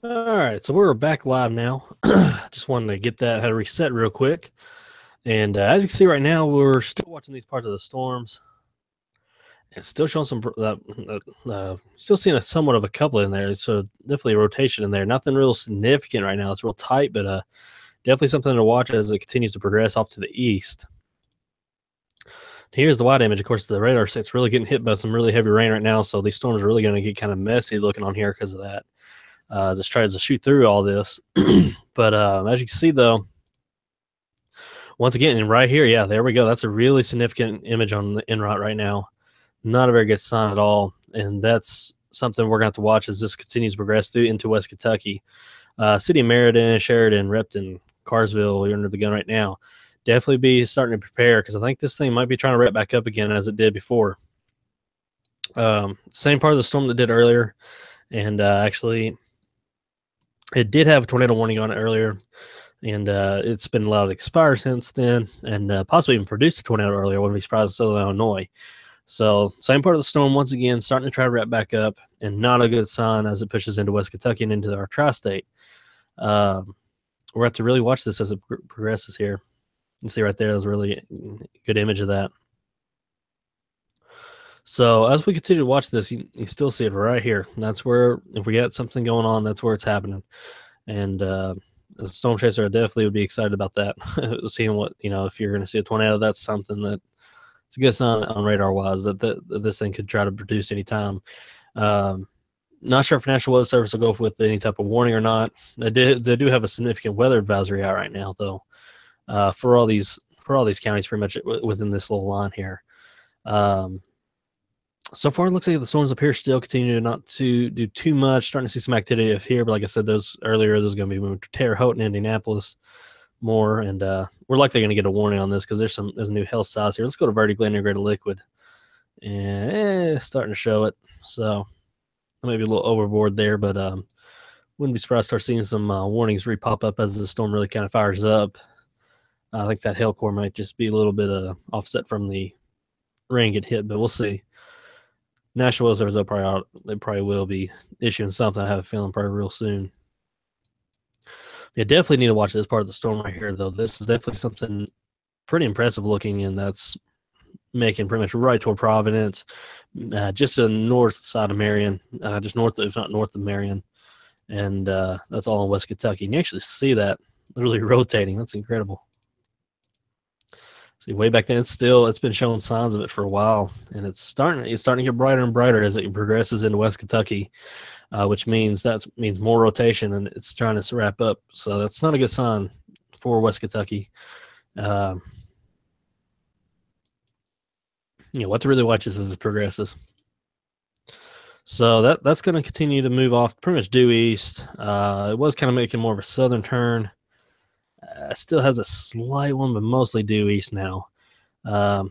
All right, so we're back live now. Just wanted to get that how to reset real quick. And as you can see right now, we're still watching these parts of the storms. And still showing some, still seeing a somewhat of a couple in there. So definitely a rotation in there. Nothing real significant right now. It's real tight, but definitely something to watch as it continues to progress off to the east. Here's the wide image. Of course, the radar set's really getting hit by some really heavy rain right now. So these storms are really going to get kind of messy looking on here because of that. As it tries to shoot through all this. But as you can see, though, once again, right here, yeah, there we go. That's a really significant image on the en route right now. Not a very good sign at all. And that's something we're going to have to watch as this continues to progress through into West Kentucky. City of Meriden, Sheridan, Repton, Carsville, you're under the gun right now. Definitely be starting to prepare because I think this thing might be trying to wrap back up again as it did before. Same part of the storm that did earlier. And actually, it did have a tornado warning on it earlier, and it's been allowed to expire since then, and possibly even produced a tornado earlier. I wouldn't be surprised in Southern Illinois. So same part of the storm once again, starting to try to wrap back up, and not a good sign as it pushes into West Kentucky and into our tri-state. We're going to really watch this as it progresses here. You can see right there, there's a really good image of that. So as we continue to watch this, you still see it right here. And that's where, if we got something going on, that's where it's happening. And as a storm chaser, I definitely would be excited about that. Seeing what, if you're going to see a tornado, that's something that it's a good sign on radar wise that this thing could try to produce anytime. Not sure if National Weather Service will go with any type of warning or not. They do have a significant weather advisory out right now, though, for all these counties, pretty much within this little line here. So far, it looks like the storms up here still continue not to do too much. Starting to see some activity up here, but like I said, those going to be moving to Terre Haute and Indianapolis more, and we're likely going to get a warning on this because there's a new health size here. Let's go to vertically integrated liquid, and starting to show it. So maybe a little overboard there, but wouldn't be surprised to start seeing some warnings repop up as the storm really kind of fires up. I think that hail core might just be a little bit offset from the rain get hit, but we'll see. National Weather Service, they probably will be issuing something. I have a feeling probably real soon. You definitely need to watch this part of the storm right here, though. This is definitely something pretty impressive looking, and that's making pretty much right toward Providence, just to the north side of Marion, just north, if not north of Marion, and that's all in West Kentucky. And you actually see that literally rotating. That's incredible. See, way back then, it's been showing signs of it for a while, and it's starting to get brighter and brighter as it progresses into West Kentucky, which means more rotation, and it's trying to wrap up. So that's not a good sign for West Kentucky. What to really watch is as it progresses. So that's going to continue to move off pretty much due east. It was kind of making more of a southern turn. Still has a slight one, but mostly due east now. Yeah,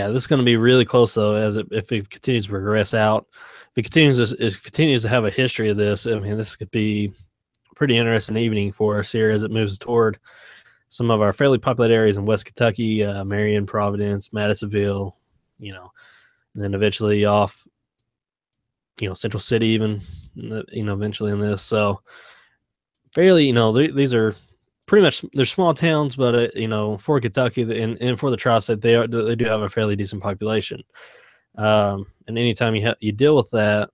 this is going to be really close though, if it continues to progress out. If it continues to have a history of this, I mean, this could be a pretty interesting evening for us here as it moves toward some of our fairly populated areas in West Kentucky, Marion, Providence, Madisonville, and then eventually off, Central City even, eventually in this. So fairly, these are pretty much, they're small towns, but for Kentucky and for the tri-state, they do have a fairly decent population. And anytime you deal with that,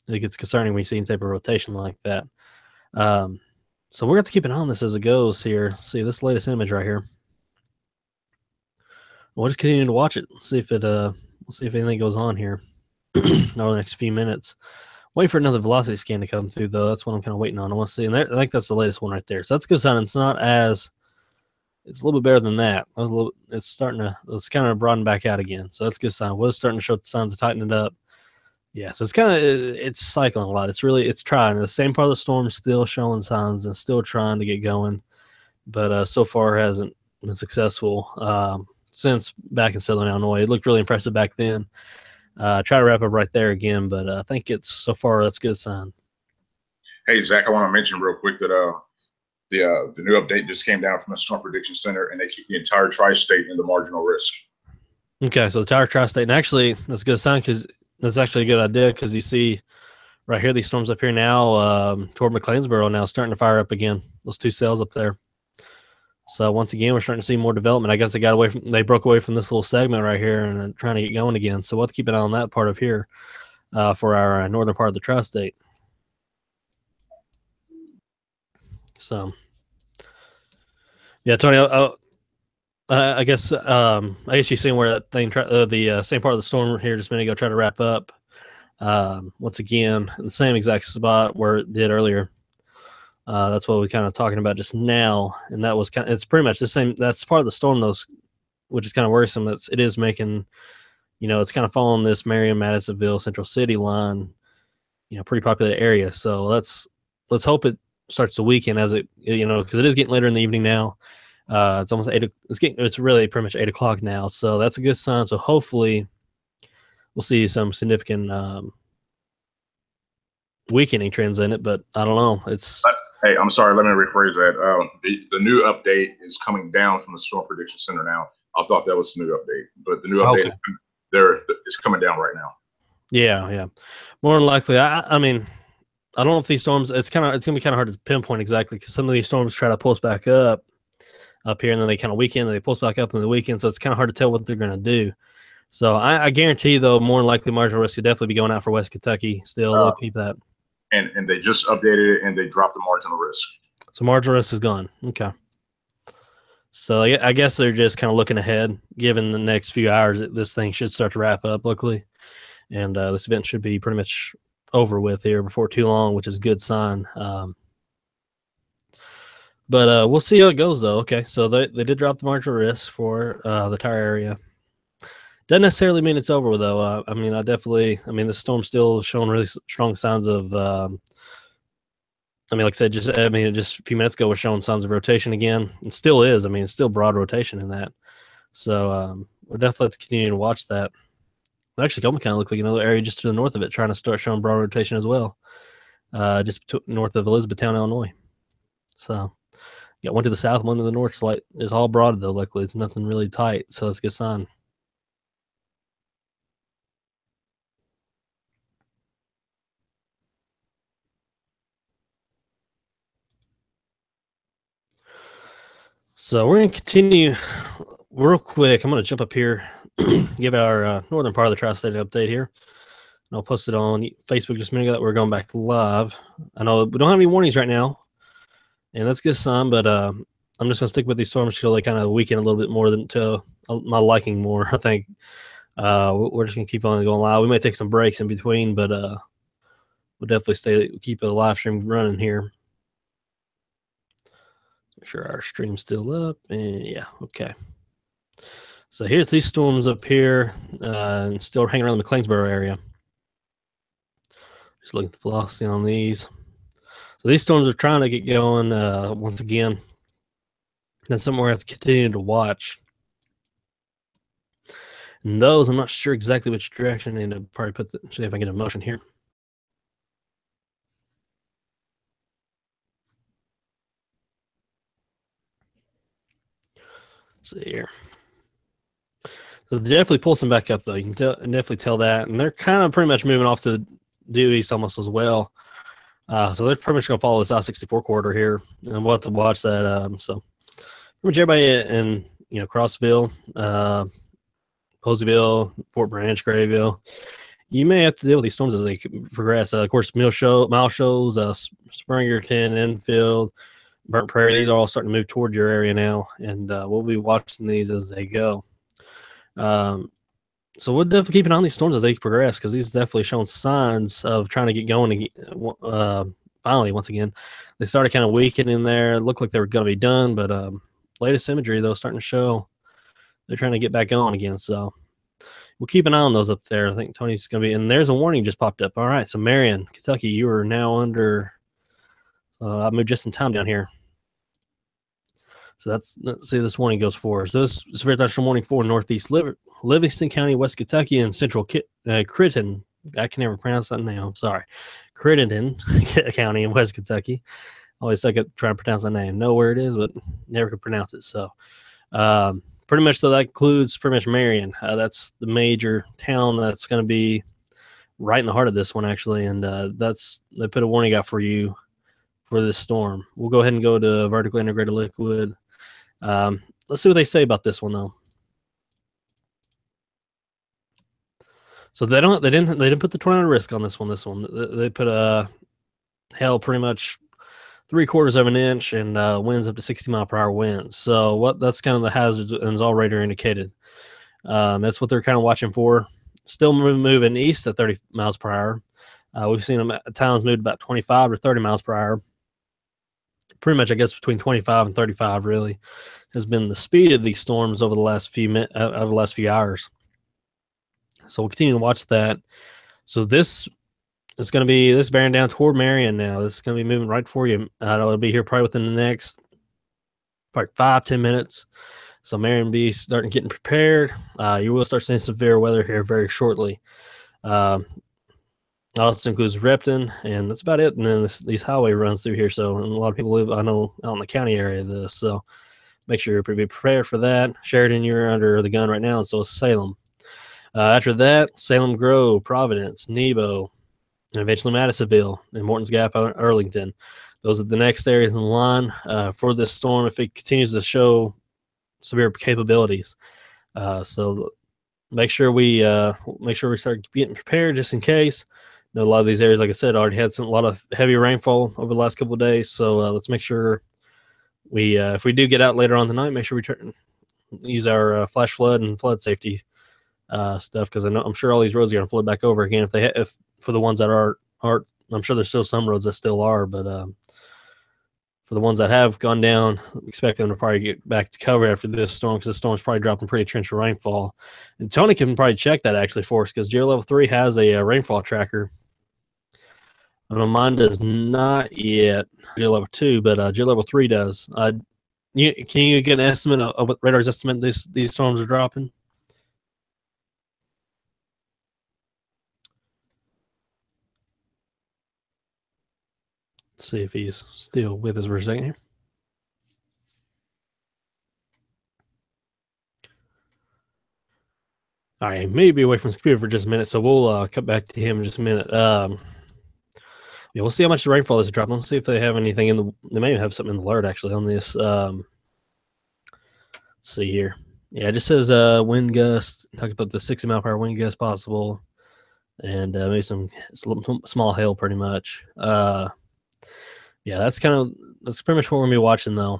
it gets concerning when you see any type of rotation like that. So we're going to keep an eye on this as it goes here. See this latest image right here. We'll just continue to watch it. See if we'll see if anything goes on here over the next few minutes. Waiting for another velocity scan to come through, though. That's what I'm kind of waiting on. I want to see, and I think that's the latest one right there. So that's a good sign. It's a little bit better than that. It's kind of broaden back out again. So that's a good sign. It was starting to show the signs of tightening it up. Yeah, so it's cycling a lot. It's trying. The same part of the storm still showing signs and still trying to get going, but so far hasn't been successful since back in Southern Illinois. It looked really impressive back then. Try to wrap up right there again, but I think so far that's a good sign. Hey, Zach, I want to mention real quick that the new update just came down from the Storm Prediction Center, and they keep the entire tri-state in the marginal risk. Okay, so the entire tri-state, and actually that's a good sign because that's actually a good idea because you see right here, these storms up here now, toward McLeansboro now starting to fire up again. Those two cells up there. So once again, we're starting to see more development. I guess they broke away from this little segment right here and trying to get going again. So we'll have to keep an eye on that part of here for our northern part of the tri-state. So, yeah, Tony, I guess you've seen where that thing, the same part of the storm here just a minute ago, tried to wrap up. Once again, in the same exact spot where it did earlier. That's what we're kind of talking about just now, and that was it's pretty much the same. That's part of the storm, which is kind of worrisome. It is making, it's kind of following this Marion, Madisonville, Central City line, pretty popular area. So let's hope it starts to weaken as it, because it is getting later in the evening now. It's almost it's really pretty much 8 o'clock now. So that's a good sign. So hopefully we'll see some significant weakening trends in it, but I don't know. Hey, I'm sorry. Let me rephrase that. The new update is coming down from the Storm Prediction Center now. I thought that was the new update, but the new update is coming down right now. Yeah. More than likely. I mean, I don't know if these storms. It's gonna be kind of hard to pinpoint exactly because some of these storms try to pull us back up here, and then they kind of weaken, and they pull us back up in the weekend. So it's kind of hard to tell what they're gonna do. So I guarantee, though, more than likely, marginal risk could definitely be going out for West Kentucky. Still, they'll keep that. And they just updated it, and they dropped the marginal risk. So marginal risk is gone. Okay. So I guess they're just kind of looking ahead. Given the next few hours, this thing should start to wrap up, luckily. And this event should be pretty much over with here before too long, which is a good sign. But we'll see how it goes, though. Okay, so they did drop the marginal risk for the entire area. Doesn't necessarily mean it's over, though. The storm's still showing really strong signs of, like I said, just a few minutes ago, we're showing signs of rotation again. It still is. It's still broad rotation in that. So we'll definitely have to continue to watch that. Actually, Coleman kind of looked like another area just to the north of it, trying to start showing broad rotation as well, just north of Elizabethtown, Illinois. So got one to the south, one to the north. It's all broad, though. Luckily, it's nothing really tight, so that's a good sign. So we're going to continue real quick. I'm going to jump up here, give our northern part of the tri-state update here. And I'll post it on Facebook just a minute ago that we're going back live. I know we don't have any warnings right now, and that's a good sign, but I'm just going to stick with these storms until they kind of weaken a little bit more to my liking more, I think. We're just going to keep on going live. We may take some breaks in between, but we'll definitely keep a live stream running here. Make sure our stream's still up, and yeah, okay. So here's these storms up here, still hanging around the McLeansboro area. Just looking at the velocity on these. So these storms are trying to get going once again. That's something we have to continue to watch. And those, I'm not sure exactly which direction. I need to probably see if I can get a motion here. Let's see here. So they definitely pulls them back up, though. You can definitely tell that. And they're kind of pretty much moving off to due east almost as well. So they're pretty much going to follow this I-64 corridor here. And we'll have to watch that. So pretty much everybody in, Crossville, Poseyville, Fort Branch, Grayville, you may have to deal with these storms as they progress. Of course, Mileshows, Springerton, Enfield, Burnt Prairie, these are all starting to move toward your area now. And we'll be watching these as they go. So we'll definitely keep an eye on these storms as they progress, because these definitely showing signs of trying to get going. Finally, once again, they started kind of weakening there. It looked like they were going to be done, but latest imagery, though, starting to show they're trying to get back on again. So we'll keep an eye on those up there. I think Tony's going to be, and there's a warning just popped up. All right, so Marion, Kentucky, you are now under, I moved just in time down here. So let's see, this warning goes for. So this is severe thunderstorm warning for Northeast Livingston County, West Kentucky, and Central Crittenden. I can never pronounce that name. I'm sorry. Crittenden County in West Kentucky. Always suck at trying to pronounce that name. Know where it is, but never could pronounce it. So pretty much, though, that includes pretty much Marion. That's the major town that's going to be right in the heart of this one actually, and they put a warning out for you for this storm. We'll go ahead and go to vertically integrated liquid. Let's see what they say about this one though. So they didn't put the tornado risk on this one. They put a hail pretty much 3/4 of an inch and winds up to 60-mile-per-hour winds. So that's kind of the hazards and all radar indicated. That's what they're kind of watching for. Still moving east at 30 miles per hour. We've seen them at times moved about 25 or 30 miles per hour. Pretty much, I guess, between 25 and 35 really has been the speed of these storms over the last few hours. So we'll continue to watch that. So this is going to be bearing down toward Marion now. This is going to be moving right for you. It'll be here probably within the next 5-10 minutes. So Marion will be getting prepared. You will start seeing severe weather here very shortly. Also includes Repton, and that's about it. And then these highway runs through here. So and a lot of people live, I know, out in the county area of this. So make sure you're be prepared for that. Sheridan, you're under the gun right now, and so is Salem. After that, Salem Grove, Providence, Nebo, and eventually Madisonville and Morton's Gap, Arlington. Those are the next areas in the line for this storm if it continues to show severe capabilities. So make sure we start getting prepared just in case. You know, a lot of these areas, like I said, already had a lot of heavy rainfall over the last couple of days. So let's make sure we, if we do get out later on tonight, make sure we use our flash flood and flood safety stuff, because I'm sure all these roads are going to flood back over again if for the ones that aren't. I'm sure there's still some roads that still are, but for the ones that have gone down, expect them to probably get back to cover after this storm, because the storm's probably dropping pretty torrential rainfall. And Tony can probably check that actually for us, because GeoLevel 3 has a rainfall tracker. I know mine does not yet, GeoLevel 2, but GeoLevel 3 does. Can you get an estimate of what radar's estimate these storms are dropping? Let's see if he's still with us for a second here. All right, maybe away from his computer for just a minute, so we'll cut back to him in just a minute. Yeah, we'll see how much the rainfall is dropping. Let's see if they have anything in the. They may have something in the alert actually on this. Let's see here. Yeah, it just says wind gust. Talks about the 60-mile-per-hour wind gust possible, and maybe some small hail, pretty much. Yeah, that's pretty much what we're gonna be watching though.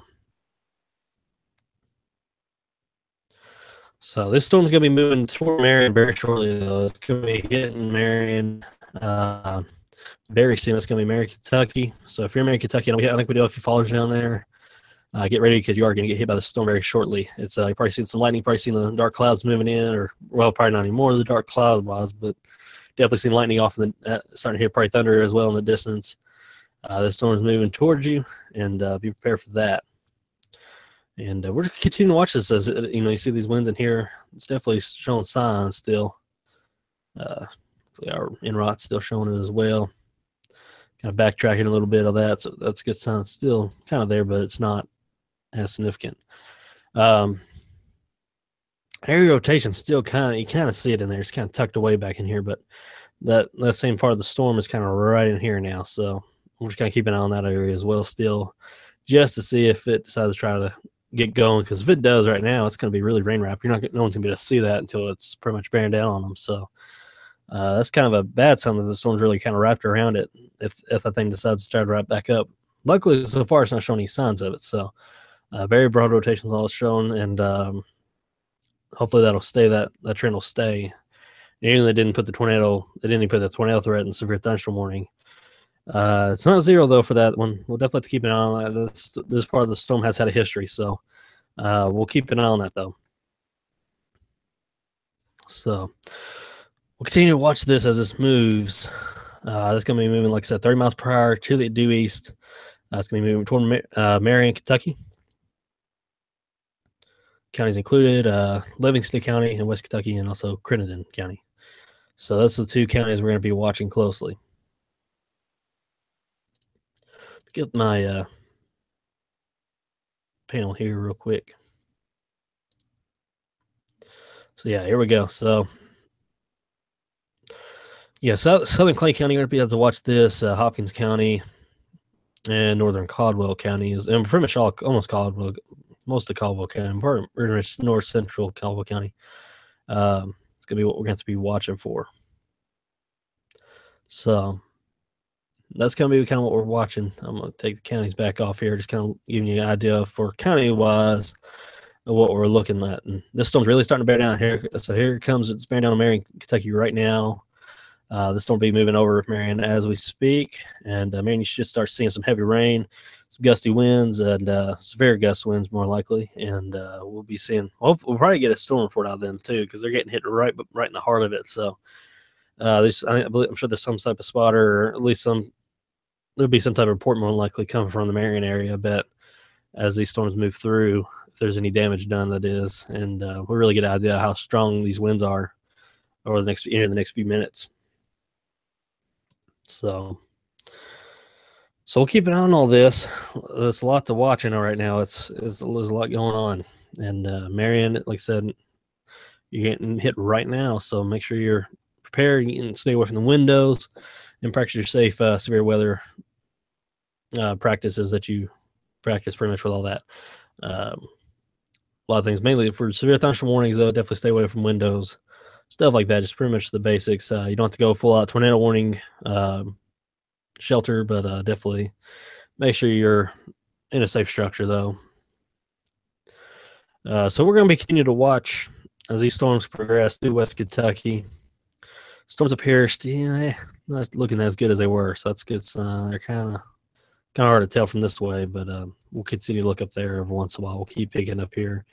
So this storm's gonna be moving toward Marion very shortly though. It's gonna be hitting Marion very soon. It's gonna be Marion, Kentucky. So if you're in Marion, Kentucky, I think we do have a few followers down there. Get ready, because you are going to get hit by the storm very shortly. It's you probably seen some lightning, probably seen the dark clouds moving in, or well, probably not anymore the dark cloud was, but definitely seen lightning off in the starting to hear probably thunder as well in the distance. The storm is moving towards you, and be prepared for that. And we're continuing to watch this as you see these winds in here. It's definitely showing signs still. Our NROT's still showing it as well. Kind of backtracking a little bit of that, so that's a good sign. It's still kind of there, but it's not as significant. Area rotation still you kind of see it in there. It's kind of tucked away back in here, but that same part of the storm is kind of right in here now. So we're just kind of keeping an eye on that area as well still, just to see if it decides to try to get going. Because if it does right now, it's going to be really rain wrapped. No one's going to be able to see that until it's pretty much bearing down on them. So that's kind of a bad sign that the storm's really kind of wrapped around it. If that thing decides to try to wrap back up, luckily so far it's not showing any signs of it. So very broad rotations all shown, and hopefully that'll stay. That trend will stay. And even they didn't put the tornado. They didn't even put the tornado threat and severe thunderstorm warning. It's not zero though for that one. We'll definitely have to keep an eye on that. This part of the storm has had a history, so we'll keep an eye on that though. So we'll continue to watch this as this moves. It's going to be moving, like I said, 30 miles per hour to the due east. It's going to be moving toward Marion, Kentucky. Counties included Livingston County in West Kentucky, and also Crittenden County. So those are the two counties we're going to be watching closely. Get my panel here real quick. So yeah, here we go. So Yeah, Southern Clay County, you're going to be able to watch this. Hopkins County and Northern Caldwell County is, and pretty much almost Caldwell, most of Caldwell County, pretty much north central Caldwell County. It's going to be what we're going to be watching for. So that's going to be kind of what we're watching. I'm going to take the counties back off here, just kind of giving you an idea for county wise of what we're looking at. And this storm's really starting to bear down here. So here it comes. It's bearing down on Marion, Kentucky right now. This storm will be moving over Marion as we speak. And Marion, you should start seeing some heavy rain, some gusty winds, and severe gust winds more likely. And we'll be seeing, we'll probably get a storm report out of them too, because they're getting hit right in the heart of it. So I'm sure there's some type of spotter, or at least there'll be some type of report more likely coming from the Marion area, I bet, as these storms move through, if there's any damage done, that is. And we'll really get an idea how strong these winds are over the next few minutes. So we'll keep an eye on all this. There's a lot to watch right now. There's a lot going on. And Marion, like I said, you're getting hit right now. So make sure you're prepared and stay away from the windows and practice your safe severe weather practices that you practice pretty much with all that. A lot of things, mainly for severe thunderstorm warnings, though, definitely stay away from windows, stuff like that. Just pretty much the basics. You don't have to go full out tornado warning shelter, but definitely make sure you're in a safe structure, though. So we're going to be continuing to watch as these storms progress through West Kentucky. Storms up here, not looking as good as they were, so that's good. They're kind of hard to tell from this way, but we'll continue to look up there every once in a while. We'll keep picking up here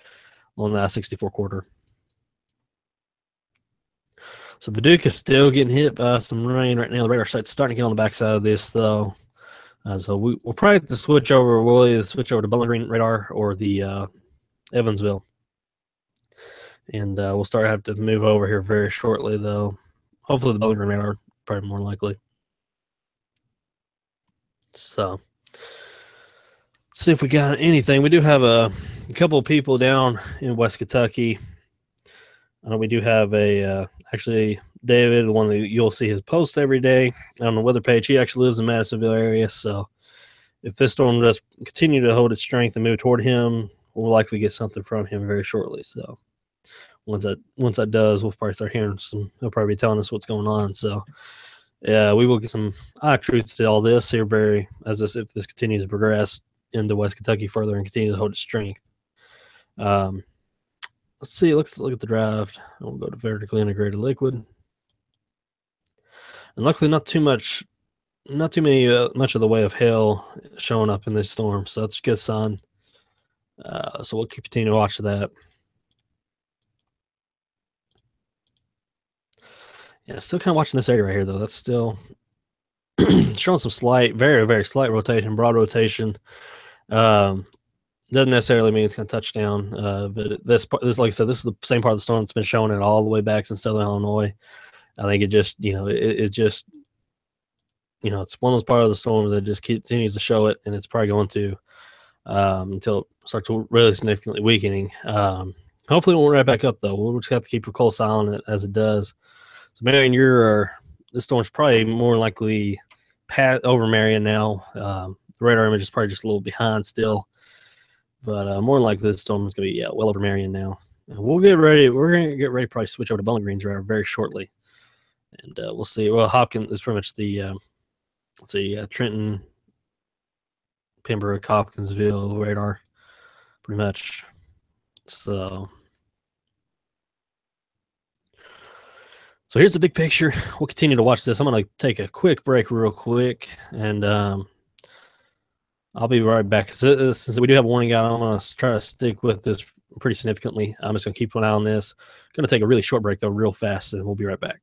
on the I-64 corridor. So Paducah is still getting hit by some rain right now. The radar site's starting to get on the backside of this, though. So we'll probably have to switch over. We'll either switch over to Bowling Green radar or the Evansville. And we'll have to move over here very shortly, though. Hopefully the Bowling Green radar, probably more likely. So let's see if we got anything. We do have a couple of people down in West Kentucky. I know we do have actually David, the one that you'll see his post every day on the weather page. He actually lives in Madisonville area, so if this storm does continue to hold its strength and move toward him, we'll likely get something from him very shortly. So once that does, we'll probably start hearing some. He'll probably be telling us what's going on. So yeah, we will get some truth to all this here if this continues to progress into West Kentucky further and continue to hold its strength. Let's see. Let's look at the draft. We'll go to vertically integrated liquid, and luckily not too much. Not too much of the way of hail showing up in this storm, so that's a good sign. So we'll continue to watch that. Yeah, still kind of watching this area right here, though. That's still showing some slight, very, very slight rotation, broad rotation. Doesn't necessarily mean it's going to touch down, but this, like I said, this is the same part of the storm that's been showing it all the way back since Southern Illinois. I think it just, it just, it's one of those parts of the storms that just continues to show it, and it's probably going to until it starts really significantly weakening. Hopefully it won't right back up, though. We'll just have to keep a close eye on it as it does. So, Marion, this storm's probably more likely over Marion now. The radar image is probably just a little behind still, but more likely this storm is going to be well over Marion now. And we'll get ready. We're going to get ready to probably switch over to Bowling Green's radar very shortly, and we'll see. Well, Hopkins is pretty much the Trenton, Pembroke, Hopkinsville radar, pretty much. So here's the big picture. We'll continue to watch this. I'm going to take a quick break real quick, and I'll be right back. Since we do have a warning out, I'm going to try to stick with this pretty significantly. I'm just going to keep an eye on this. Going to take a really short break, though, real fast, and we'll be right back.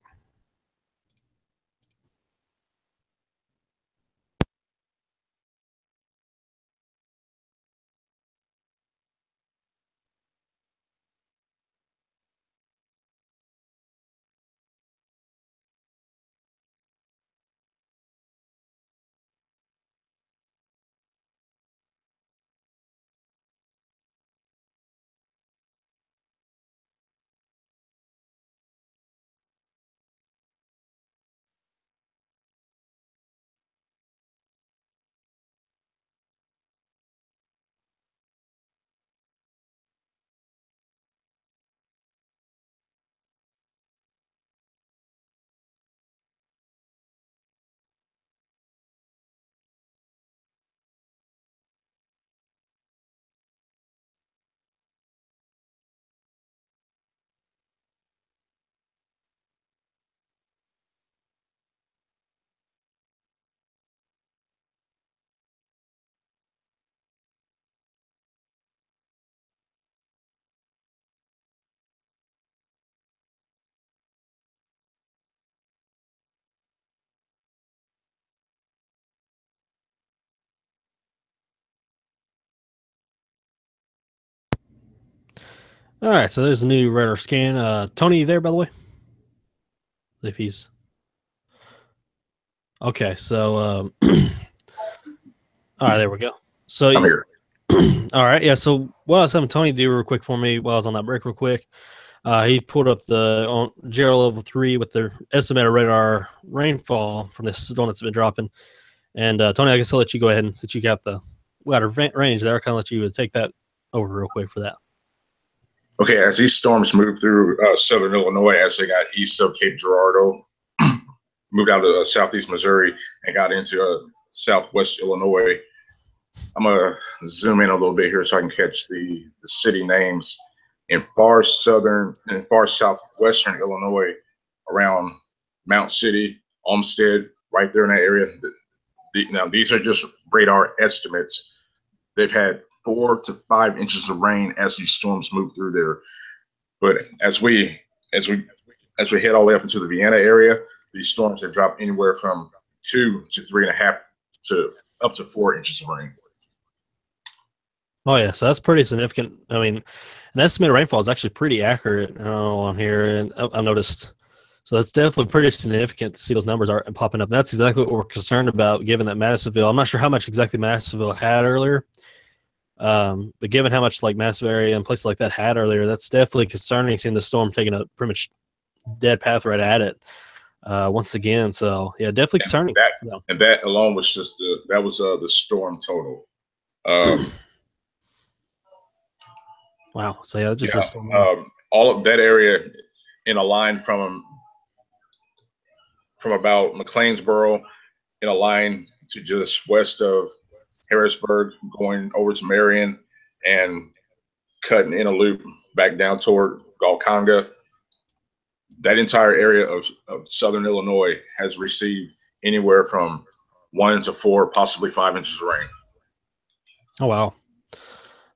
All right, so there's a new radar scan. Tony, you there, by the way? If he's okay, so all right, there we go. So I'm here. all right, yeah. So what I was having Tony do real quick for me while I was on that break, real quick. He pulled up the on JR level 3 with the estimated radar rainfall from this storm that's been dropping. And Tony, I guess I'll let you go ahead and since you got the wider range there, I kind of let you take that over real quick for that. Okay, as these storms moved through southern Illinois, as they got east of Cape Girardeau, moved out to southeast Missouri, and got into southwest Illinois. I'm gonna zoom in a little bit here so I can catch the city names. In far southern and far southwestern Illinois, around Mount City, Olmsted, right there in that area. Now these are just radar estimates. They've had 4 to 5 inches of rain as these storms move through there. But as we head all the way up into the Vienna area, these storms have dropped anywhere from 2 to 3.5 to up to 4 inches of rain. Oh yeah, so that's pretty significant. I mean, an estimated rainfall is actually pretty accurate on here, and I noticed. So that's definitely pretty significant to see those numbers are popping up. That's exactly what we're concerned about, given that Madisonville. I'm not sure how much exactly Madisonville had earlier, but given how much like Madisonville area and places like that had earlier, that's definitely concerning. Seeing the storm taking a pretty much dead path right at it once again. So yeah, definitely concerning. And that alone was just the storm total. Wow. So yeah, just all of that area in a line from about McLeansboro, in a line to just west of Harrisburg, going over to Marion and cutting in a loop back down toward Golconda. That entire area of southern Illinois has received anywhere from 1 to 4, possibly 5 inches of rain. Oh wow.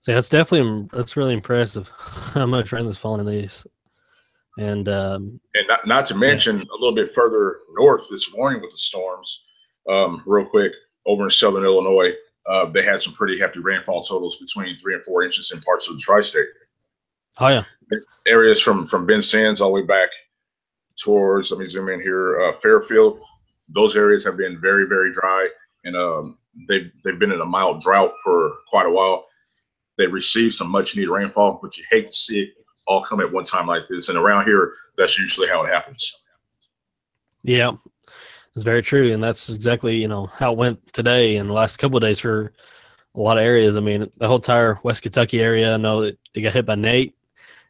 So that's really impressive how much rain is falling in these. And not to mention a little bit further north this morning with the storms, real quick, over in southern Illinois, they had some pretty hefty rainfall totals between 3 and 4 inches in parts of the tri-state. Oh yeah. Areas from Vincennes all the way back towards, let me zoom in here, Fairfield. Those areas have been very, very dry, and they've been in a mild drought for quite a while. They received some much needed rainfall, but you hate to see it all come at one time like this. And around here, that's usually how it happens. Yeah, it's very true. And that's exactly, how it went today and the last couple of days for a lot of areas. I mean, the whole entire West Kentucky area, I know that they got hit by Nate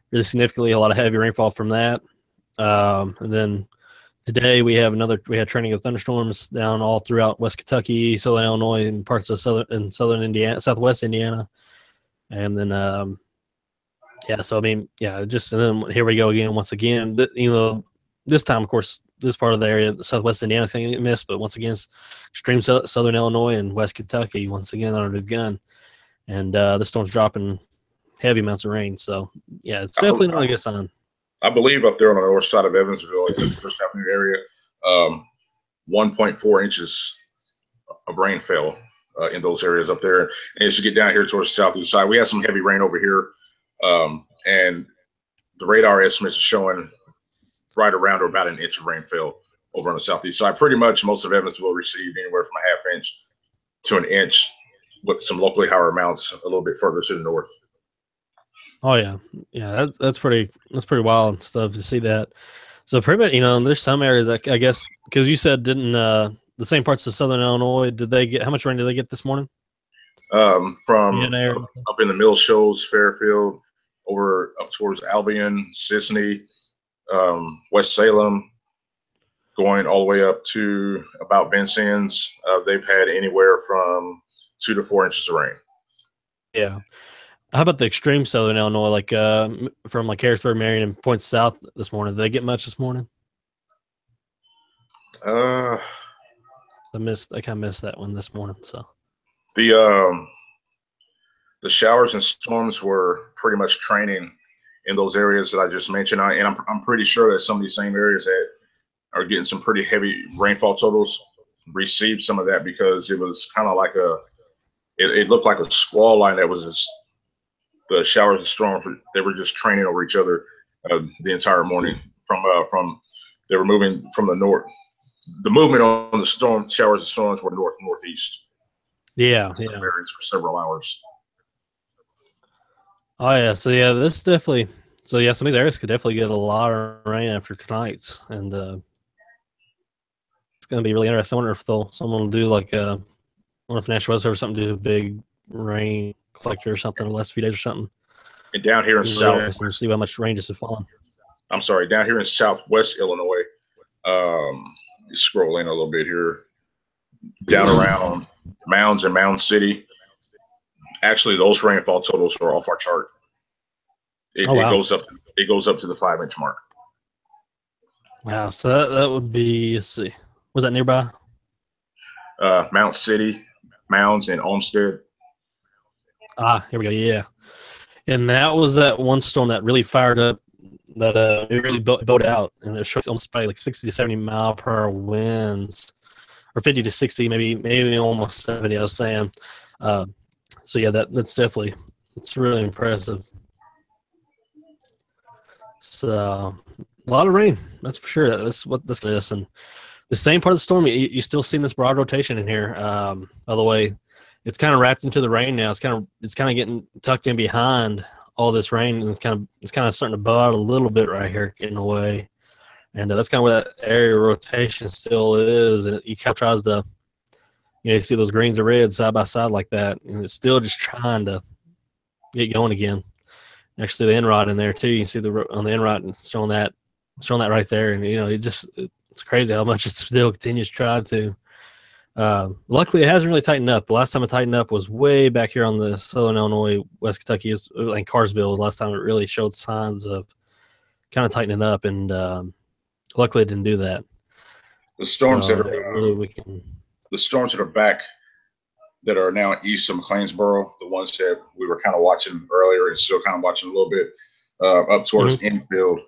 really significantly, a lot of heavy rainfall from that. And then today we had training of thunderstorms down all throughout West Kentucky, southern Illinois, and parts of southern Indiana, southwest Indiana. And then, so I mean, and then here we go again, once again. This time, of course, this part of the area, the southwest Indiana, is going to get missed, but once again, it's extreme southern Illinois and West Kentucky, once again, under the gun. And the storm's dropping heavy amounts of rain. So, yeah, it's definitely not a good sign. I believe up there on the north side of Evansville, in the First Avenue area, 1.4 inches of rain fell in those areas up there. And as you get down here towards the southeast side, we had some heavy rain over here, and the radar estimates are showing right around or about an inch of rain fell over on the southeast side. Pretty much most of Evansville received anywhere from a 1/2 inch to an inch, with some locally higher amounts a little bit further to the north. Oh yeah, that's pretty wild stuff to see that. So pretty much, there's some areas that I guess because you said didn't the same parts of southern Illinois, how much rain did they get this morning? From up in the Mill Shoals, Fairfield, over up towards Albion, Sisney, West Salem, going all the way up to about Vincennes. They've had anywhere from 2 to 4 inches of rain. Yeah. How about the extreme southern Illinois, like from like Harrisburg, Marion, and points south this morning? Did they get much this morning? I kind of missed that one this morning. So the showers and storms were pretty much training in those areas that I just mentioned. I'm pretty sure that some of these same areas that are getting some pretty heavy rainfall totals received some of that, because it was kind of like it looked like a squall line that was the showers and storms, they were just training over each other the entire morning. From they were moving from the north. The movement on the showers and storms were northeast. Yeah, Some yeah. areas for several hours. Oh yeah, so yeah, this definitely. So yeah, some of these areas could definitely get a lot of rain after tonight's, and it's going to be really interesting. I wonder if someone will do like I wonder if National Weather Service something do a big rain collector or something in the last few days or something. And down here in south, and see how much rain just has fallen. I'm sorry, down here in southwest Illinois. Scrolling a little bit here, down around Mounds and Mound City. Actually, those rainfall totals are off our chart. It goes up. It goes up to the 5-inch mark. Wow. So that would be. Let's see. Was that nearby? Mount City, Mounds, and Olmsted. Here we go. Yeah, and that was that one storm that really fired up. That it really built out, and it showed almost probably like 60 to 70 mile per hour winds, or 50 to 60, maybe almost 70. I was saying. So yeah, that's definitely, it's really impressive. So a lot of rain, that's for sure. That's what this is, and the same part of the storm. You still seeing this broad rotation in here. By the way, it's kind of wrapped into the rain now. It's kind of getting tucked in behind all this rain, and it's kind of starting to bow out a little bit right here, getting away, and that's kind of where that area rotation still is, and it kind of tries to, you see those greens and reds side by side like that, and it's still just trying to get going again. Actually, the end-rod in there too. You see on the end-rod and showing that right there, and it's crazy how much it still continues to try to. Luckily, it hasn't really tightened up. The last time it tightened up was way back here on the southern Illinois, West Kentucky, and Carsville was the last time it really showed signs of kind of tightening up, and luckily it didn't do that. The storms that are the storms that are back, that are now east of McLeansboro, the ones that we were kind of watching earlier and still kind of watching a little bit up towards Enfield.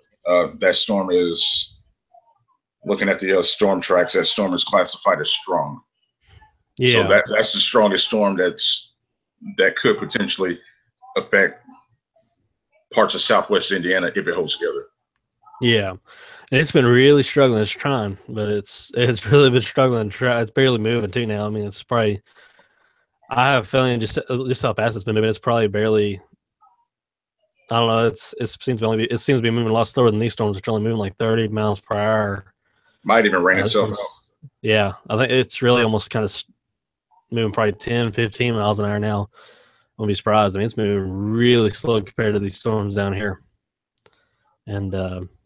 That storm is, looking at the storm tracks, that storm is classified as strong. Yeah. So that's the strongest storm that could potentially affect parts of southwest Indiana if it holds together. Yeah. And it's been really struggling. It's trying, but it's really been struggling. It's barely moving too now. I mean, it's probably, I have a feeling just how fast it's been moving, it's probably barely, I don't know, it seems to be moving a lot slower than these storms, which are only moving like 30 miles per hour. Might even rain itself out. Yeah, I think it's really almost kind of moving probably 10, 15 miles an hour now. I won't be surprised. I mean, it's moving really slow compared to these storms down here. And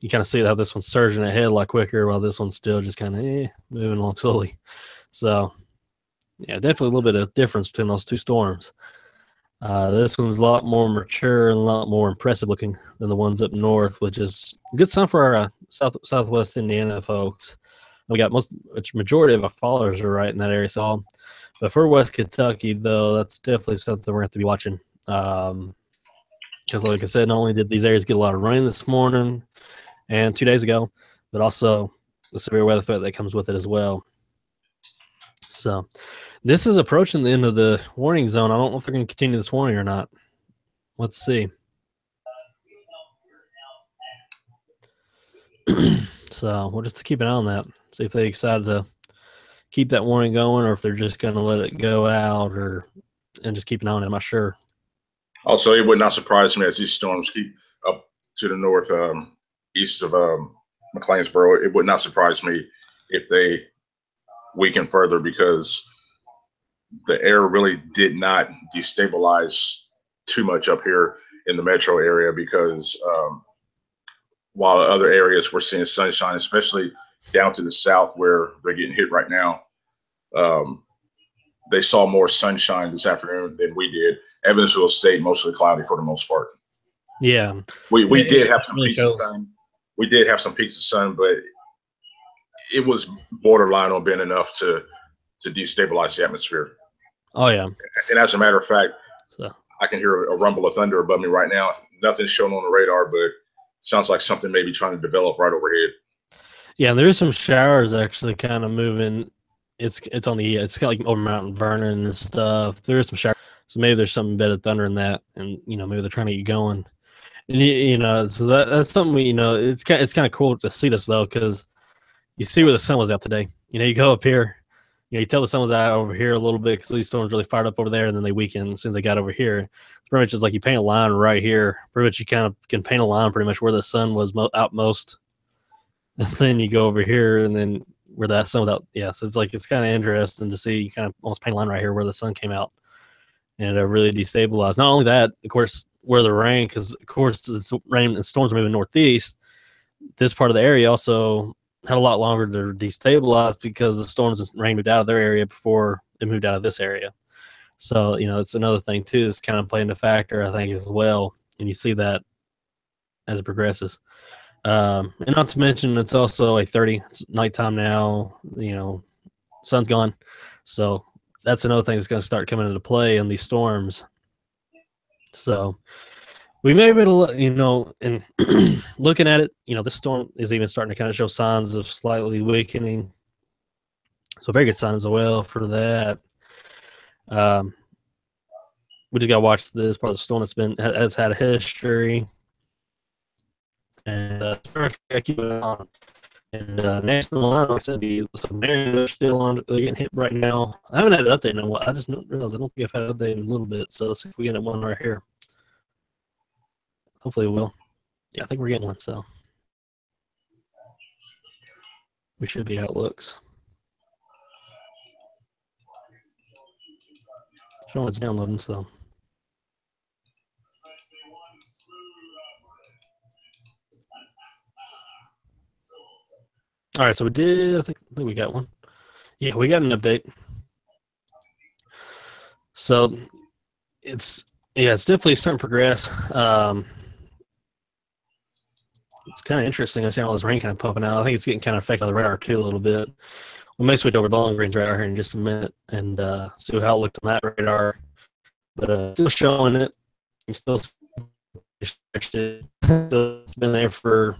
you kind of see how this one's surging ahead a lot quicker, while this one's still just kind of moving along slowly. So, yeah, definitely a little bit of difference between those two storms. This one's a lot more mature and a lot more impressive looking than the ones up north, which is a good sign for our southwest Indiana folks. We got majority of our followers are right in that area. So, but for West Kentucky, though, that's definitely something we're going to have to be watching. Because, like I said, not only did these areas get a lot of rain this morning and 2 days ago, but also the severe weather threat that comes with it as well. So, this is approaching the end of the warning zone. I don't know if they're going to continue this warning or not. Let's see. So we'll just keep an eye on that. See if they decide to keep that warning going, or if they're just going to let it go out, and just keep an eye on it. I'm not sure. Also, it would not surprise me as these storms keep up to the north, east of McLeansboro. It would not surprise me if they weaken further, because the air really did not destabilize too much up here in the metro area, because while other areas we're seeing sunshine, especially down to the south where they're getting hit right now, they saw more sunshine this afternoon than we did. Evansville State, mostly cloudy for the most part. Yeah. We did have some peaks of sun. We did have some peaks of sun, but it was borderline on being enough to destabilize the atmosphere. Oh, yeah. And as a matter of fact, I can hear a rumble of thunder above me right now. Nothing's shown on the radar, but sounds like something may be trying to develop right overhead. Yeah, and there's some showers actually kind of moving. It's on it's kind of like over Mount Vernon and stuff. There's some showers. So maybe there's something embedded thunder in that, and maybe they're trying to get going. And so that's something it's kind of cool to see this though, because you see where the sun was out today. You go up here, you tell the sun was out over here a little bit because these storms really fired up over there, and then they weakened as soon as they got over here. It's pretty much just like you paint a line right here. Pretty much you kind of can paint a line pretty much where the sun was out most, and then you go over here, and then where that sun was out. Yeah, so it's kind of interesting to see. You kind of almost paint a line right here where the sun came out, and it really destabilized. Not only that, of course, where the rain, because of course it's rain and storms are moving northeast. This part of the area also had a lot longer to destabilize because the storms and rain moved out of their area before it moved out of this area. So, it's another thing too that's kind of playing a factor, I think, as well. And you see that as it progresses. And not to mention, it's also like 30. It's nighttime now. Sun's gone. So that's another thing that's going to start coming into play in these storms. So we may be able to, and looking at it, this storm is even starting to kind of show signs of slightly weakening. So very good signs as well for that. We just got to watch this part of the storm has had a history. And keep it on. And next in the line, like I said, they're still on. They're getting hit right now. I haven't had an update in a while. I just realized I don't think I've had an update in a little bit. So let's see if we get one right here. Hopefully we will. Yeah, I think we're getting one, so we should be outlooks. Showing it's downloading, so. All right, so we did. I think we got one. Yeah, we got an update. So it's definitely starting to progress. It's kind of interesting. I see all this rain kind of pumping out. I think it's getting kind of affected by the radar too a little bit. We may switch over to Bowling Green's radar here in just a minute and see how it looked on that radar. But still showing it. You still stretched it. It's been there for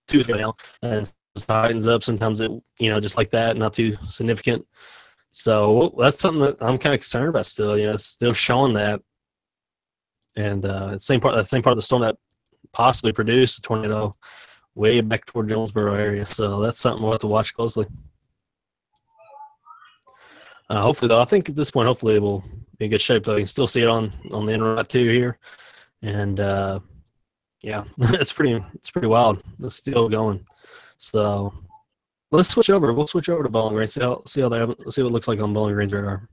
2 days now, and it tightens up. Sometimes it, just like that, not too significant. So that's something that I'm kind of concerned about still. It's still showing that, and the same part of the storm that possibly produced a tornado way back toward Jonesboro area. So that's something we'll have to watch closely. Hopefully, though, I think at this point, hopefully it will be in good shape. Though you can still see it on the internet too here, and yeah, it's pretty wild. It's still going. So let's switch over. We'll switch over to Bowling Green. See what it looks like on Bowling Green's radar.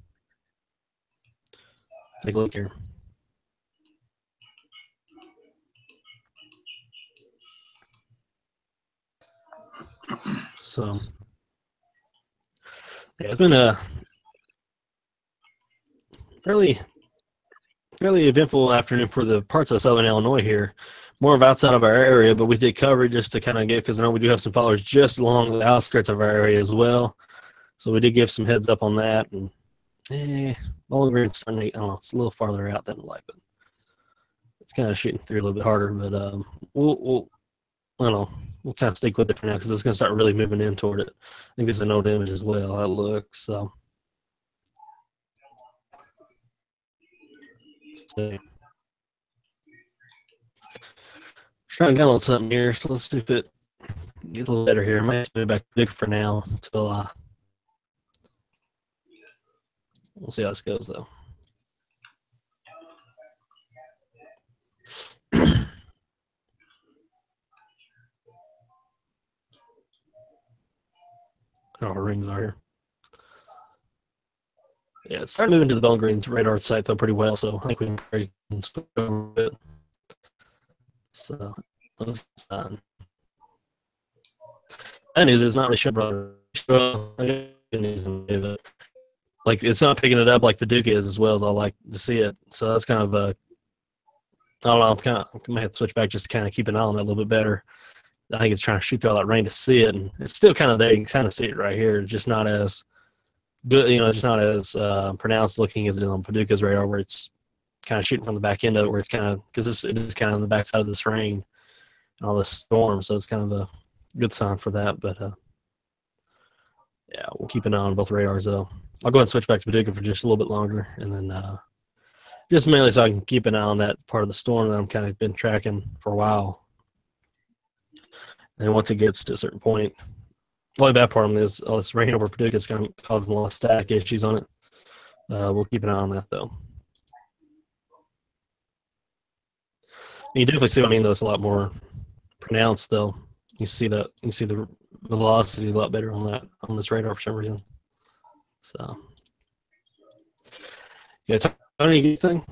Take a look here. So yeah, it's been a fairly eventful afternoon for the parts of Southern Illinois here. More of outside of our area, but we did cover just to kind of get, because I know we do have some followers just along the outskirts of our area as well. So we did give some heads up on that. And Bowling Green's starting to, I don't know, it's a little farther out than I'd like, but it's kind of shooting through a little bit harder. But we'll I don't know, we'll kind of stick with it for now because it's going to start really moving in toward it. I think this is an old image as well. That looks so. So trying to download something here, so let's see if it gets a little better here. I might have to move back to Big for now until we'll see how this goes though. How our rings are here. Yeah, it's starting moving to the Bowling Green's radar site though pretty well, so I think we can switch over a bit. So let's that news is not really sure, brother. Like it's not picking it up like Paducah is as well as I like to see it. So that's kind of I don't know. I might have to switch back just to kind of keep an eye on that a little bit better. I think it's trying to shoot through all that rain to see it, and it's still kind of there. You can kind of see it right here. It's just not as good, just not as pronounced looking as it is on Paducah's radar, where it's kind of shooting from the back end of it, where it's kind of, because it is kind of on the backside of this rain and all this storm, so it's kind of a good sign for that. But yeah, we'll keep an eye on both radars though. I'll go ahead and switch back to Paducah for just a little bit longer, and then just mainly so I can keep an eye on that part of the storm that I'm kind of been tracking for a while. And once it gets to a certain point, the only bad part of it is all this rain over Paducah is kind of causing a lot of static issues on it. We'll keep an eye on that, though. You definitely see what I mean, though. It's a lot more pronounced, though. You see the velocity a lot better on this radar for some reason. So, yeah, Tony, anything?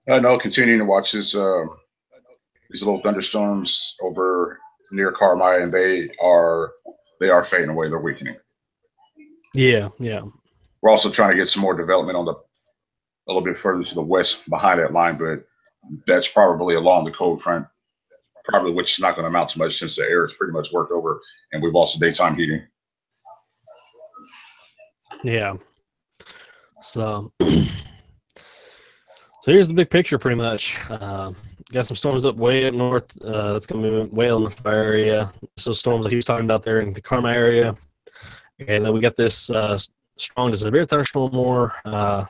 No, continuing to watch these little thunderstorms over near Carmi, and they are fading away. They're weakening. Yeah. We're also trying to get some more development on a little bit further to the west behind that line, but that's probably along the cold front, probably, which is not going to amount to much since the air is pretty much worked over, and we've lost the daytime heating. Yeah. So here's the big picture, pretty much. Got some storms way up north. That's going to be way in the fire area. So storms that he was talking about there in the Carmi area. And then we got this strong to severe thunderstorm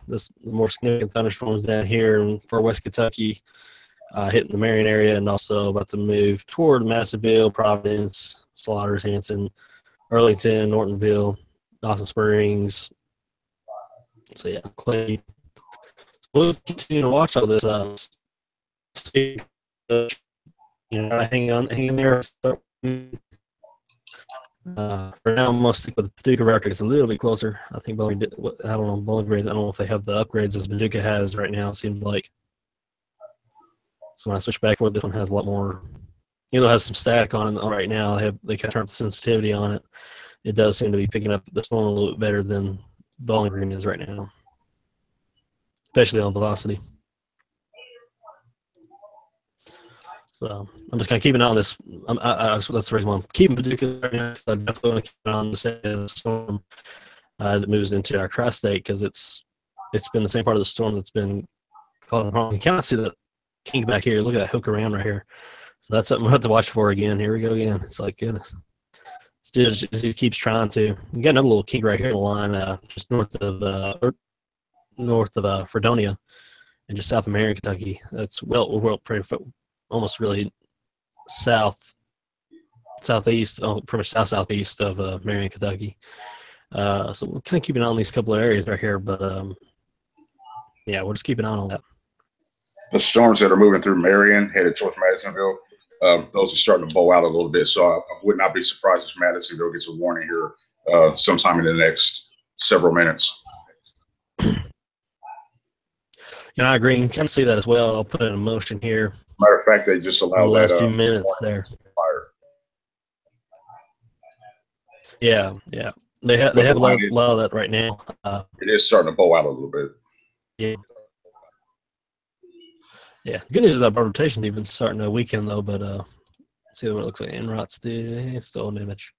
this more significant thunderstorms down here for West Kentucky, hitting the Marion area, and also about to move toward Madisonville, Providence, Slaughters, Hanson, Arlington, Nortonville, Dawson Springs. So yeah, Clay. We'll continue to watch all this. Hang in there. For now, I'm going to stick with the Paducah Raptor. It's a little bit closer. I think Bowling Grade. I don't know if they have the upgrades as Paducah has right now. It seems like. So when I switch back forward, this one has a lot more. It has some static on it right now. They kind of turn up the sensitivity on it. It does seem to be picking up the storm a little bit better than Bowling Green is right now, especially on velocity. So I'm just kind of keeping an eye on this. That's the reason why I'm keeping Paducah right now. So I definitely want to keep an eye on the storm as it moves into our tri-state, because it's been the same part of the storm that's been causing problems. You cannot see that kink back here. Look at that hook around right here. So that's something we'll have to watch for again. Here we go again. It's like, goodness. It just keeps trying to. We got another little kink right here in the line, just north of Fredonia, and just south of Marion, Kentucky. That's pretty almost really southeast, pretty much southeast of Marion, Kentucky. So we'll kind of keep an eye on these couple of areas right here, but yeah, we'll just keep an eye on that. The storms that are moving through Marion, headed towards Madisonville, those are starting to bow out a little bit. So I would not be surprised if Madisonville gets a warning here sometime in the next several minutes. I agree. You can see that as well. I'll put it in motion here. Matter of fact, they just allowed the last few minutes there. Fire. Yeah. They have a lot of that right now. It is starting to bow out a little bit. Yeah. Good news is that rotation's even starting to weaken though. But see what it looks like. Enrot's still an image.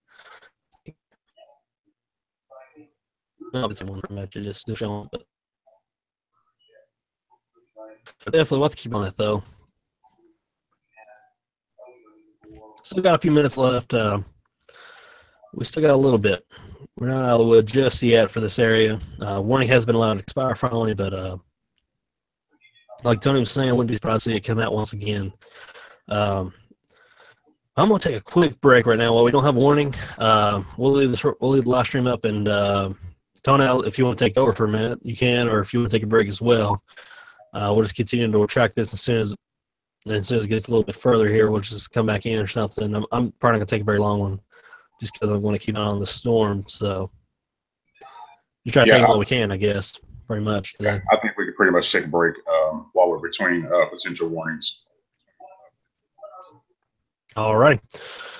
No, it's one image. It just showing, but definitely we'll have to keep on that though. Still got a few minutes left. We still got a little bit. We're not out of the woods just yet for this area. Warning has been allowed to expire finally, but like Tony was saying, I wouldn't be surprised to see it come out once again. I'm going to take a quick break right now while we don't have a warning. We'll leave the live stream up, and Tony, if you want to take over for a minute, you can, or if you want to take a break as well. We'll just continue to track this as soon as it gets a little bit further here, we'll just come back in or something. I'm probably not going to take a very long one just because I want to keep an eye on the storm. So you try to take what we can, I guess, pretty much. Yeah, I think we could pretty much take a break while we're between potential warnings. All right.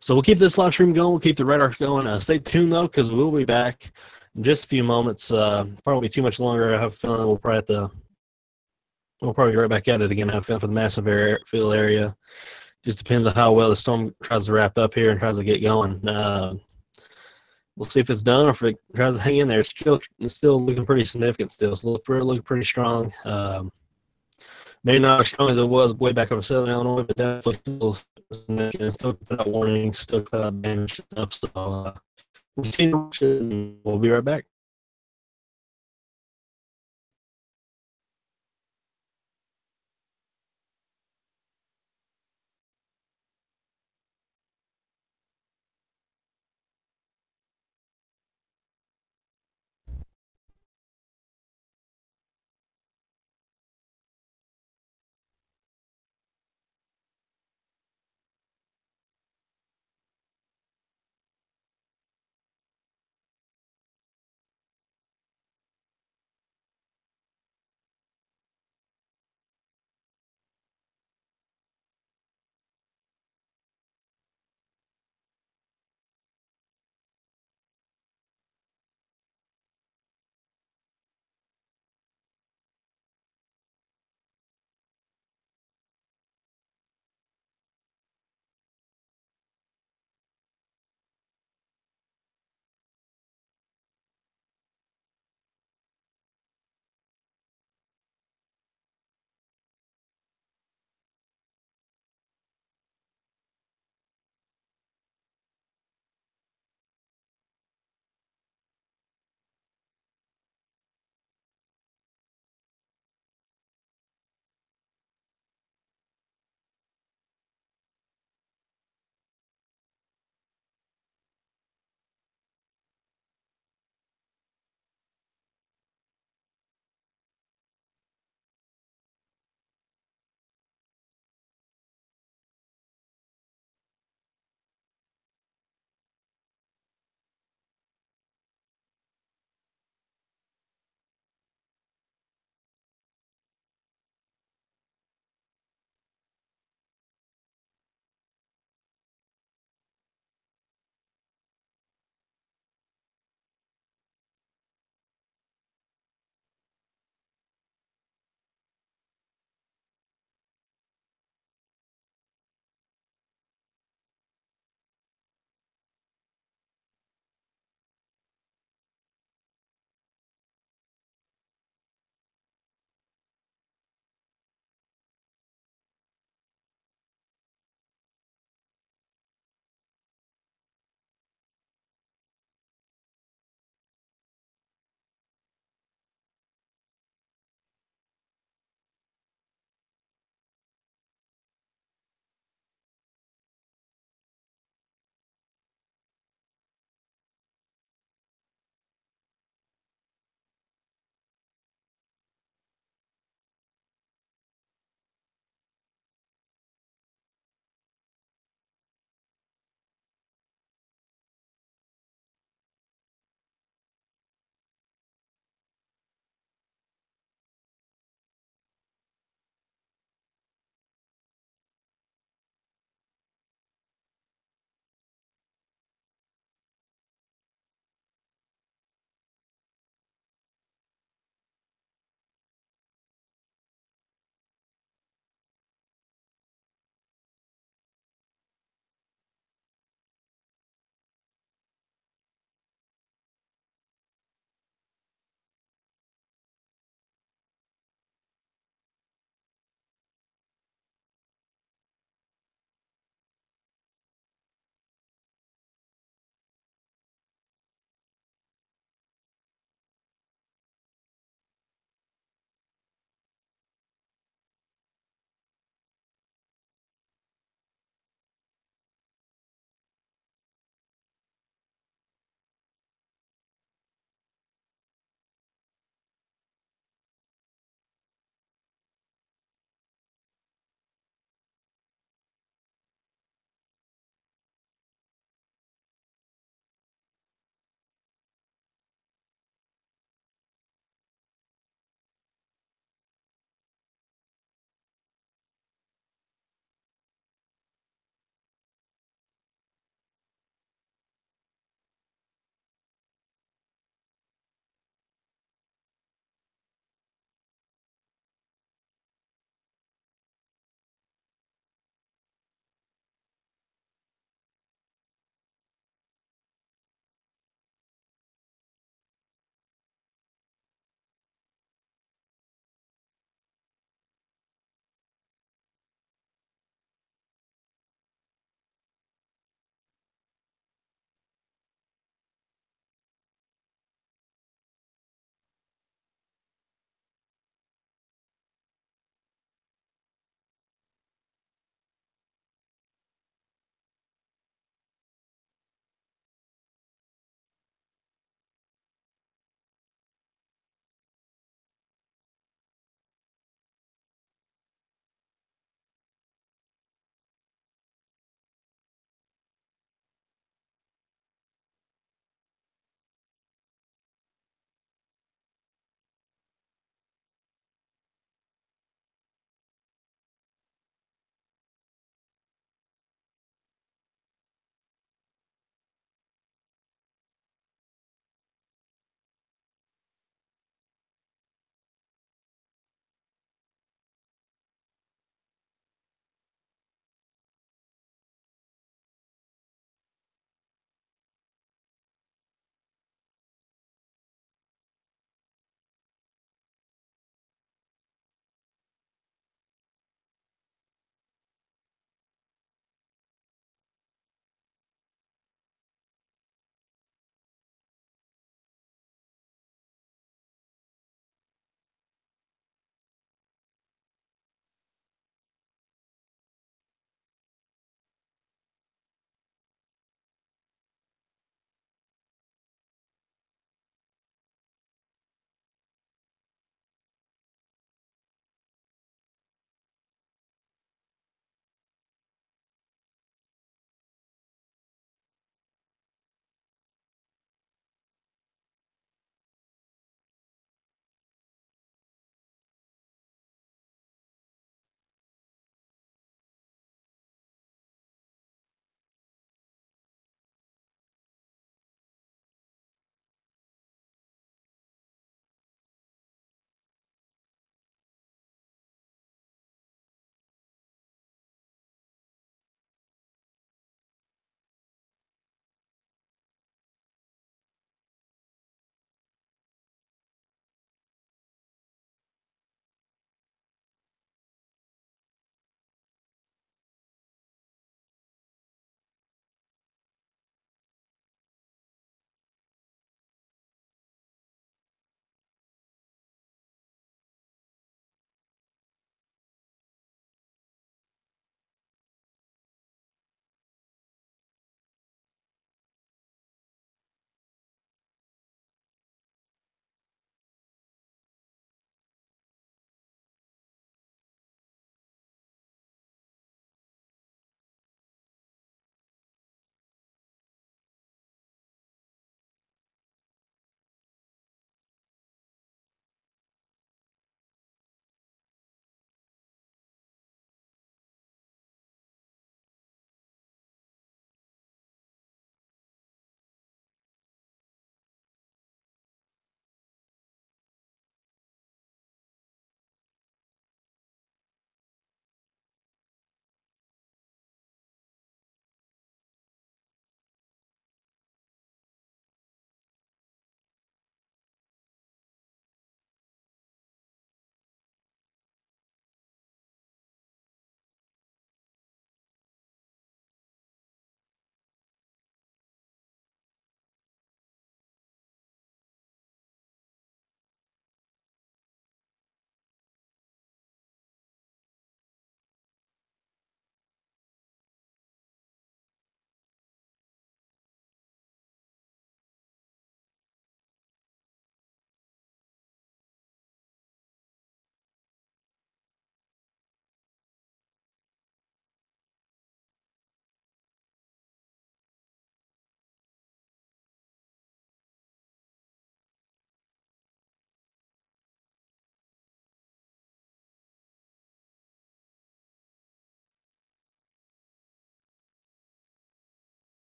So we'll keep this live stream going. We'll keep the radar going. Stay tuned, though, because we'll be back in just a few moments. Probably too much longer. I have a feeling we'll probably be right back at it again. I have a feeling for the Madisonville area. Just depends on how well the storm tries to wrap up here and tries to get going. We'll see if it's done or if it tries to hang in there. It's still looking pretty significant still. So looking pretty strong. Maybe not as strong as it was way back over Southern Illinois, but definitely still put out warnings, still put out damage and stuff. So We'll be right back.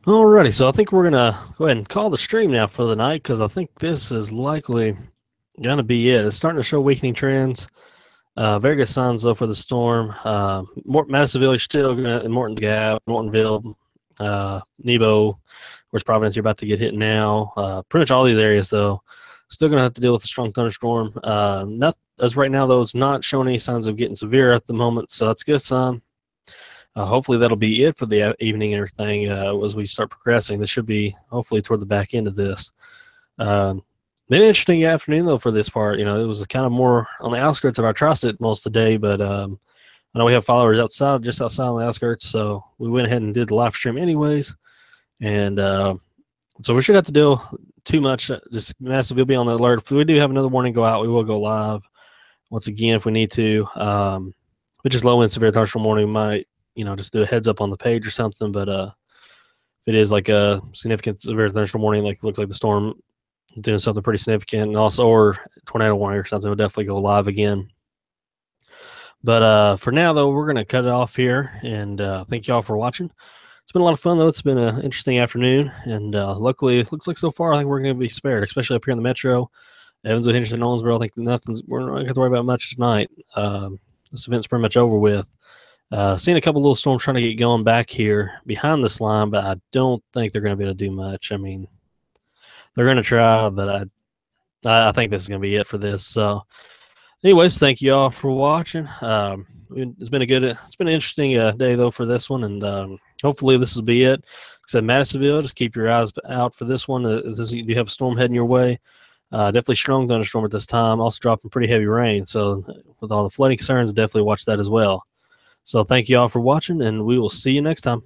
Alrighty, so I think we're gonna go ahead and call the stream now for the night because I think this is likely gonna be it. It's starting to show weakening trends. Very good signs though for the storm. Madisonville is still gonna, and Morton's Gap, Mortonville, Nebo, where's Providence? You're about to get hit now. Pretty much all these areas though, still gonna have to deal with a strong thunderstorm. Not as right now though, it's not showing any signs of getting severe at the moment, so that's a good sign. Hopefully that'll be it for the evening and everything as we start progressing. This should be hopefully toward the back end of this. Been an interesting afternoon though for this part. You know, it was kind of more on the outskirts of our tri-state most of the day, but I know we have followers outside, just outside on the outskirts, so we went ahead and did the live stream anyways. And so we should have to do too much. Just massive. We'll be on the alert. If we do have another warning go out, we will go live once again if we need to. Which is low wind severe thunderstorm warning, we might just do a heads up on the page or something. But if it is like a significant severe thunderstorm warning, like it looks like the storm doing something pretty significant, and also or tornado warning or something, we'll definitely go live again. But for now though, we're gonna cut it off here, and thank you all for watching. It's been a lot of fun though. It's been an interesting afternoon, and luckily it looks like so far I think we're gonna be spared, especially up here in the metro. Evansville, Henderson, Owensboro, I think we're not gonna have to worry about much tonight. This event's pretty much over with. Seeing a couple little storms trying to get going back here behind this line, but I don't think they're going to be able to do much. I mean, they're going to try, but I think this is going to be it for this. So, anyways, thank you all for watching. It's been an interesting day though for this one, and hopefully this will be it. Like I said, Madisonville, just keep your eyes out for this one. You do have a storm heading your way. Definitely strong thunderstorm at this time. Also dropping pretty heavy rain. So with all the flooding concerns, definitely watch that as well. So thank you all for watching, and we will see you next time.